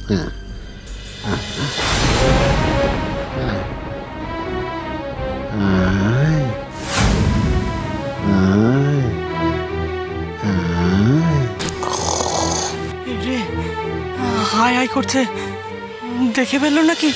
High high করছে, দেখে ফেললো নাকি?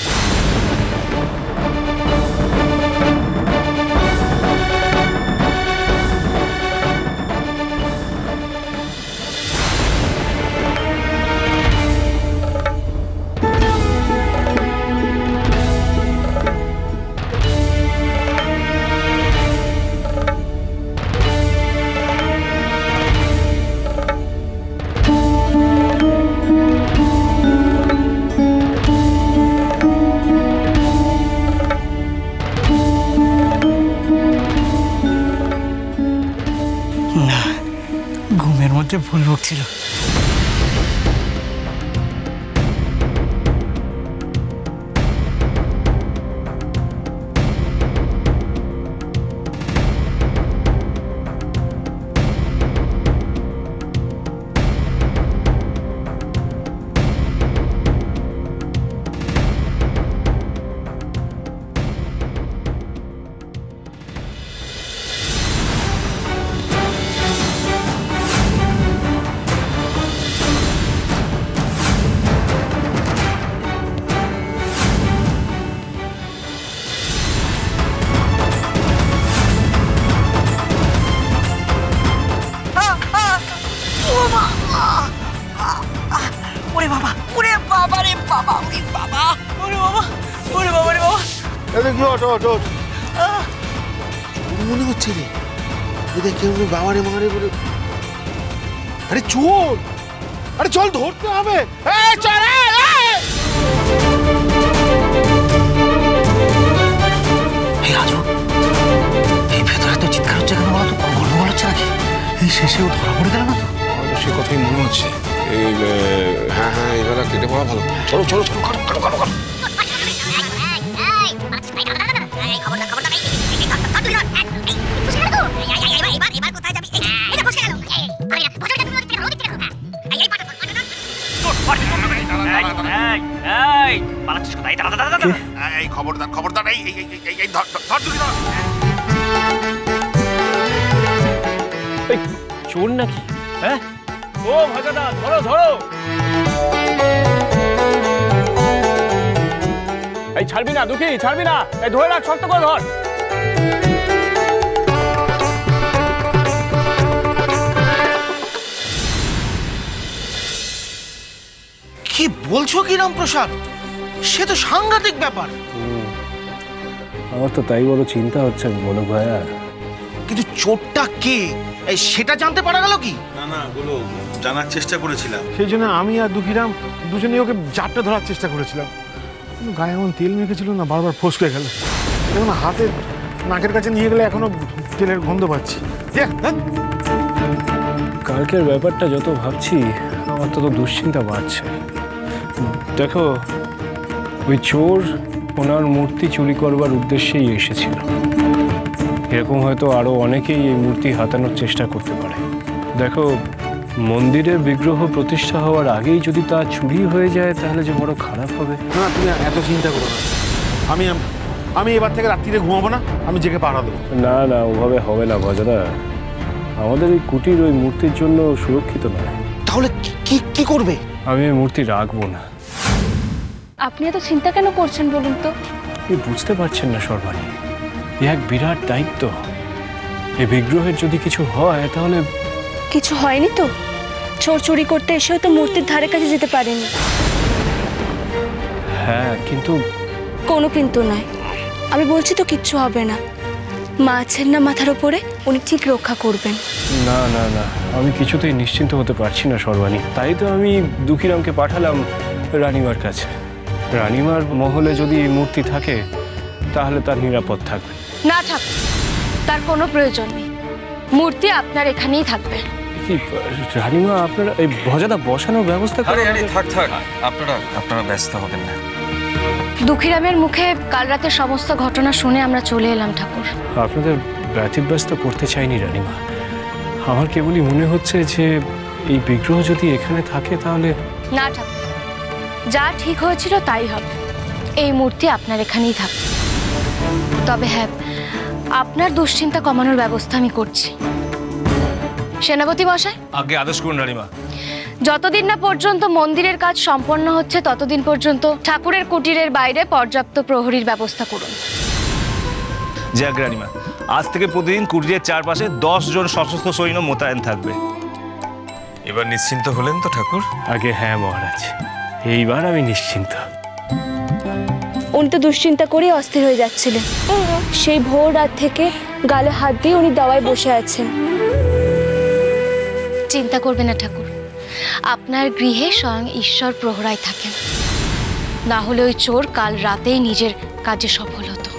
ঘুমের মধ্যে ভুল বকছিল। মনে হচ্ছে রে, কেউ বাবারে মারে বলে। আরে চোর, আরে চল ধরতে হবে। এই ভেতরে তো চিৎকার হচ্ছে কেন বলো তো? গন্ডগোল হচ্ছে নাকি? এই শেষেও ধরা পড়ে গেল না তো? সে কথাই মনে হচ্ছে। হ্যাঁ হ্যাঁ, এবার কেটে পড়া ভালো। চলো চলো চলো, কাটো কাটো কাটো কাটো। খবরদার খবরদার, চোর নাকি? হ্যাঁ, ও ভাজাদা ধরো ধরো। এই ছাড়বি না দুঃখী, ছাড়বি না। এই ধরে রাখ, শক্ত করে ধর। কি বলছো কি রামপ্রসাদ? সে তো সাংঘাতিক ব্যাপার। আমার তো তাই বড় চিন্তা হচ্ছে গোলক ভাইয়া। কিন্তু চোরটা কে সেটা জানতে পারা গেল কি? না না, গুলো জানার চেষ্টা করেছিলাম। সেই জন্য আমি আর দুঃখীরাম দুজনেই ওকে জারটা ধরার চেষ্টা করেছিলাম। কিন্তু গায়ে এমন তেল মেখেছিল না, বারবার ফসকে গেল। এখন হাতে নাকের কাছে নিয়ে গেলে এখনো তেলের গন্ধ পাচ্ছি। কালকের ব্যাপারটা যত ভাবছি আমার তত দুশ্চিন্তা বাড়ছে। দেখো, ওই চোর ওনার মূর্তি চুরি করবার উদ্দেশ্যেই এসেছিল। এরকম হয়তো আরো অনেকেই এই মূর্তি হাতানোর চেষ্টা করতে পারে। দেখো, মন্দিরে বিগ্রহ প্রতিষ্ঠা হওয়ার আগেই যদি তা চুরি হয়ে যায় তাহলে যে বড় খারাপ হবে। না, তুমি এত চিন্তা করো না। আমি এবার থেকে রাত্রিরে ঘুমাবো না, আমি জেগে পাহারা দেবো। না না, ওভাবে হবে না ভজদা। আমাদের এই কুটির ওই মূর্তির জন্য সুরক্ষিত নয়। তাহলে কি করবে? আমি এই মূর্তি রাখবো না। আপনি এত চিন্তা কেন করছেন বলুন তো? আপনি বুঝতে পারছেন না সর্বাণী, এ এক বিরাট দায়িত্ব। এই বিগ্রহের যদি কিছু হয় তাহলে। কিছু হয়নি তো? চোর চুরি করতে এসেও তো মূর্তির ধারে কাছে যেতে পারেনি। হ্যাঁ, কিন্তু কোনো কিন্তু নয়। আমি বলছি তো কিচ্ছু হবে না। মা আছেন না মাথার উপরে, উনি ঠিক রক্ষা করবেন। না না না, আমি কিছুতেই নিশ্চিন্ত হতে পারছি না সর্বাণী। তাই তো আমি দুঃখীরামকে পাঠালাম রানীমার কাছে। রানীমার মহলে যদি এই মূর্তি থাকে তাহলে তার নিরাপদ থাকবে। না থাকুক, তার কোনো প্রয়োজন নেই। মূর্তি আপনার এখানেই থাকবে। কি রানীমা, আপনারা এই ভজাদা বসানোর ব্যবস্থা করে। থাক থাক, আপনারা ব্যস্ত হবেন না। দুঃখীরামের মুখে কাল রাতে সমস্ত ঘটনা শুনে আমরা চলে এলাম ঠাকুর। আপনাদের ব্যতিব্যস্ত করতে চাইনি রানীমা। আমার কেবলই মনে হচ্ছে যে এই বিগ্রহ যদি এখানে থাকে তাহলে। না ঠাকুর, যা ঠিক হয়েছিল তাই হবে। এই মূর্তি আপনার এখানেই থাকবে। তবে হ্যাঁ, আপনার দুশ্চিন্তা কমানোর ব্যবস্থা আমি করছি। সেনাপতি মশাই, আগে আদেশ করুন রানীমা। যতদিন না পর্যন্ত মন্দিরের কাজ সম্পন্ন হচ্ছে ততদিন পর্যন্ত ঠাকুরের কুটিরের বাইরে পর্যাপ্ত প্রহরীর ব্যবস্থা করুন। যাক রানীমা, আজ থেকে প্রতিদিন কুটিরের চারপাশে 10 জন সশস্ত্র সৈন্য মোতায়েন থাকবে। এবার নিশ্চিন্ত হলেন তো ঠাকুর? আগে হ্যাঁ মহারাজ, এইবার আমি নিশ্চিন্ত। উনি তো দুশ্চিন্তা করেই অস্থির হয়ে যাচ্ছিলেন। সেই ভোর রাত থেকে গালে হাত দিয়ে উনি দাওয়ায় বসে আছেন। চিন্তা করবেন না ঠাকুর, আপনার গৃহে স্বয়ং ঈশ্বর প্রহরায় থাকেন। না হলে ওই চোর কাল রাতেই নিজের কাজে সফল হতো।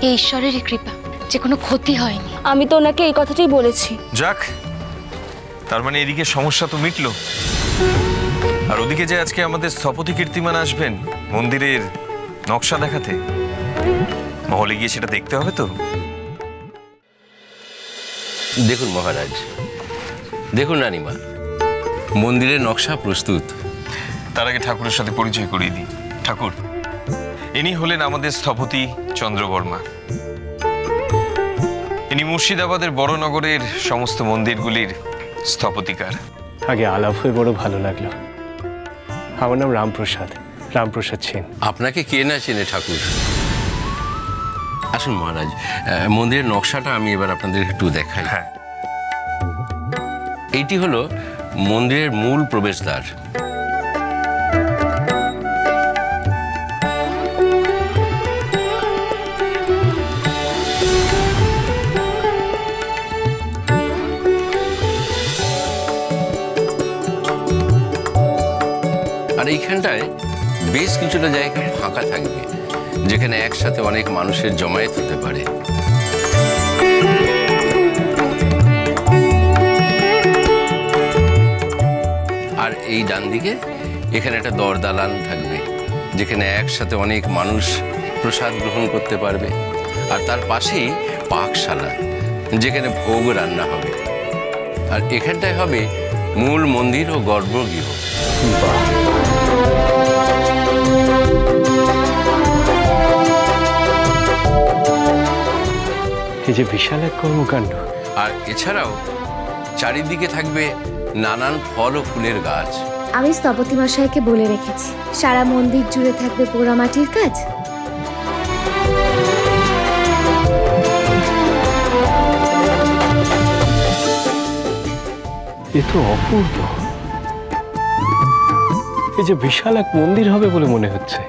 এই ঈশ্বরেরই কৃপা যে কোনো ক্ষতি হয়নি। আমি তো ওনাকে এই কথাটাই বলেছি। যাক, তার মানে এদিকে সমস্যা তো মিটলো। আর ওদিকে যে আজকে আমাদের স্থপতি কীর্তিমান আসবেন মন্দিরের নকশা দেখাতে, মহলে গিয়ে সেটা দেখতে হবে তো। দেখুন মহারাজ, দেখুন রানীমা, মন্দিরের নকশা প্রস্তুত। তার আগে ঠাকুরের সাথে পরিচয় করিয়ে দিই। ঠাকুর, ইনি হলেন আমাদের স্থপতি চন্দ্রবর্মা। ইনি মুর্শিদাবাদের বড় নগরের সমস্ত মন্দিরগুলির স্থপতিকার। আগে আলাপ হয়ে বড় ভালো লাগলো। আমার নাম রামপ্রসাদ, রামপ্রসাদ সেন। আপনাকে কে না চেনে ঠাকুর। আসুন মহারাজ, মন্দিরের নকশাটা আমি এবার আপনাদের একটু দেখাই। হ্যাঁ, এইটি হলো মন্দিরের মূল প্রবেশদ্বার। আর এইখানটায় বেশ কিছুটা জায়গা ফাঁকা থাকবে, যেখানে একসাথে অনেক মানুষের জমায়েত হতে পারে। আর এই ডান দিকে এখানে একটা দরদালান থাকবে, যেখানে একসাথে অনেক মানুষ প্রসাদ গ্রহণ করতে পারবে। আর তার পাশেই পাকশালা, যেখানে ভোগ রান্না হবে। আর এখানটায় হবে মূল মন্দির ও গর্ভগৃহ। এই যে বিশাল এক কর্মকাণ্ড। আর এছাড়াও চারিদিকে থাকবে নানান ফল ও ফুলের গাছ। আমি স্থপতি মশাইকে বলে রেখেছি, সারা মন্দির জুড়ে থাকবে পোড়ামাটির কাজ। এ তো অপূর্ব। এই যে বিশাল এক মন্দির হবে বলে মনে হচ্ছে।